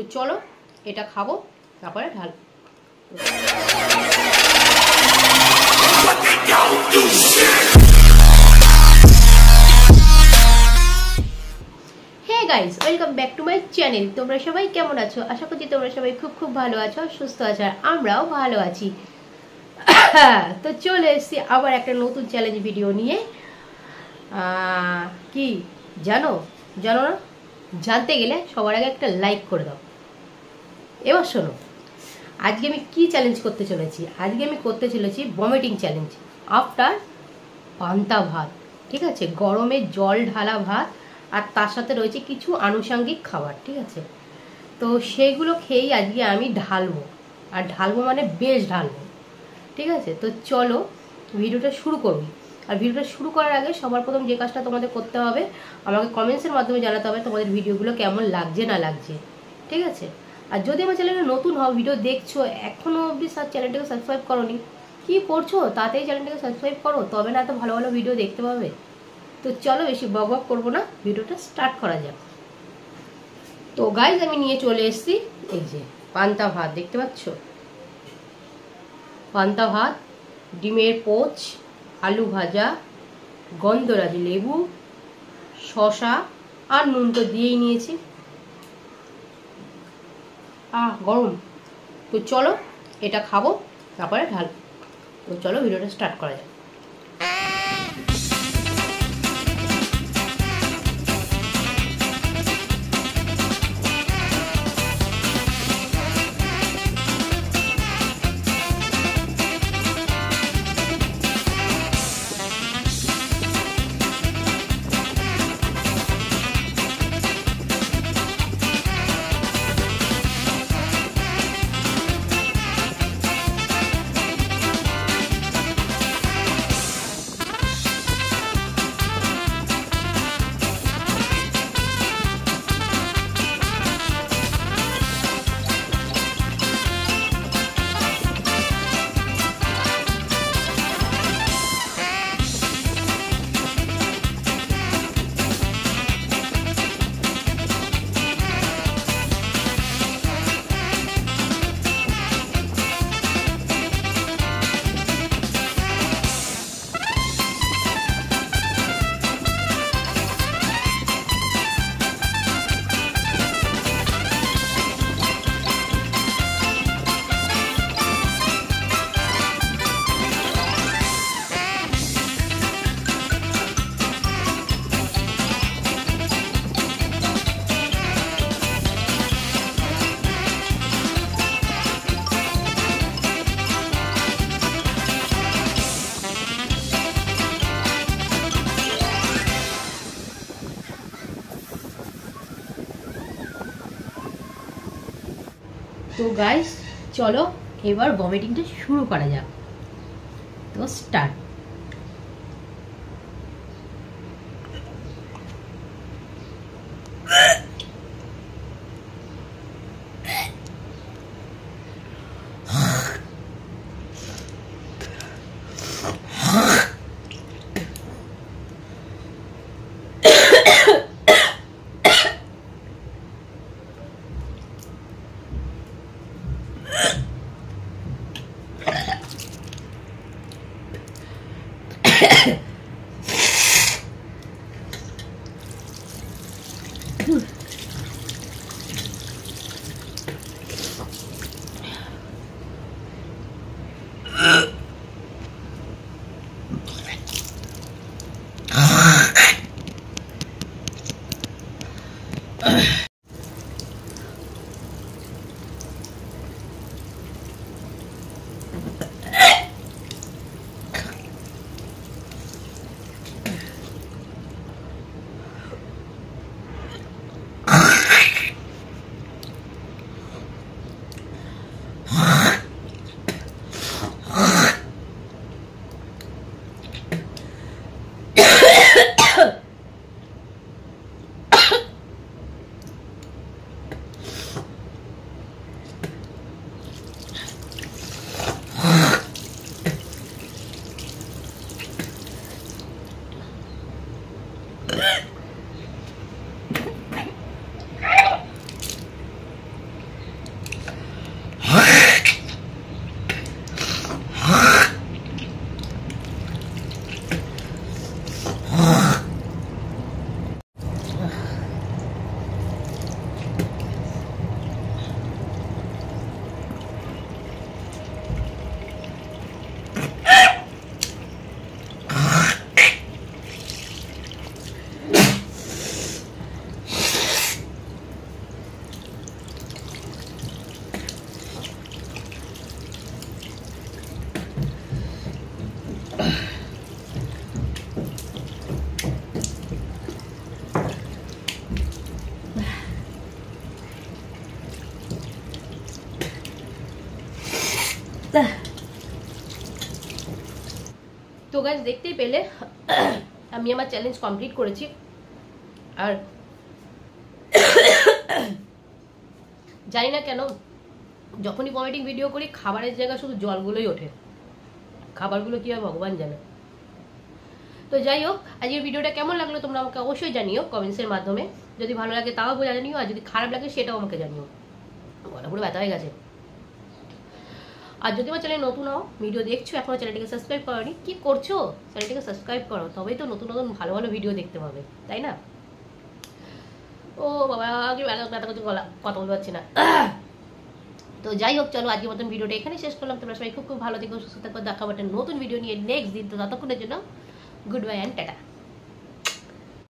তো চলো এটা খাবো, তারপরে ঢাল। Hey guys, welcome back to my channel. তোমরা সবাই কেমন আছো? আশা করছি তোমরা সবাই খুব খুব ভালো আছো, সুস্থ আছো, আর আমরাও ভালো আছি। তো চলে এসেছি আবার একটা নতুন চ্যালেঞ্জ ভিডিও নিয়ে। কি জানো জানো না? জানতে গেলে সবার আগে একটা লাইক করে দাও। এবার শোনো, আজকে আমি কি চ্যালেঞ্জ করতে চলেছি। আজকে আমি করতে চলেছি ভমিটিং চ্যালেঞ্জ আফটার পান্তা ভাত। ঠিক আছে, গরমে জল ঢালা ভাত, আর তার সাথে রয়েছে কিছু আনুষঙ্গিক খাবার। ঠিক আছে, তো সেইগুলো খেয়েই আজকে আমি ঢালবো, আর ঢালবো মানে বেশ ঢালবো। ঠিক আছে, তো চলো ভিডিওটা শুরু করবি। আর ভিডিওটা শুরু করার আগে সবার প্রথম যে কাজটা তোমাদের করতে হবে, আমাকে কমেন্টসের মাধ্যমে জানাতে হবে তোমাদের ভিডিওগুলো কেমন লাগছে না লাগছে। ঠিক আছে, আর যদি আমার চ্যানেলে নতুন হও, ভিডিও দেখছো, এখনও অবধি চ্যানেলটাকে সাবস্ক্রাইব করোনি, কি করছো? তাড়াতাড়ি চ্যানেলটাকে সাবস্ক্রাইব করো, তবে না এত ভালো ভালো ভিডিও দেখতে পাবে। তো চলো বেশি বক বক করবো না, ভিডিওটা স্টার্ট করা যাক। তো গাইজ আমি নিয়ে চলে এসেছি এই যে পান্তা ভাত, দেখতে পাচ্ছ? পান্তা ভাত, ডিমের পোচ, আলু ভাজা, গন্ধরাজ লেবু, শসা, আর নুন তো দিয়েই নিয়েছি। গরম। তো চলো এটা খাবো, তারপরে ঢাল। তো চলো ভিডিওটা স্টার্ট করা যাক। তো গাইস চলো এবার ভমিটিংটা শুরু করা যাক। তো স্টার্ট। তো গাইস দেখতেই পেলে আমি আমার চ্যালেঞ্জ কমপ্লিট করেছি। আর জানি না কেন যখনই ভমিটিং ভিডিও করি খাবারের জায়গায় শুধু জলগুলোই ওঠে, খাবারগুলো কি হয় ভগবান জানে। তো যাই হোক, আজকের ভিডিওটা কেমন লাগলো তোমরা আমাকে অবশ্যই জানিও কমেন্টসের মাধ্যমে। যদি ভালো লাগে তাও জানিও, আর যদি খারাপ লাগে সেটাও আমাকে জানিও। গলা পুরো ব্যথা হয়ে গেছে। আর যদি আমার চ্যানেল নতুন হও, ভিডিও দেখছো এখনো চ্যানেলটিকে সাবস্ক্রাইব করোনি, কি করছো? চ্যানেলটিকে সাবস্ক্রাইব করো, তবেই তো নতুন নতুন ভালো ভালো ভিডিও দেখতে পাবে, তাই না? ও বাবা, কি ব্যথা করছে গলা, কথা বলতে পারছি না। তো যাই হোক, চলো আজকের মতন ভিডিওটা এখানে শেষ করলাম। তোমরা সবাই খুব খুব ভালো থেকো, সুস্থ থাকো। দেখা হবে নতুন ভিডিও নিয়ে নেক্সট দিন। তো ততক্ষণের জন্য গুড বাই অ্যান্ড টাটা।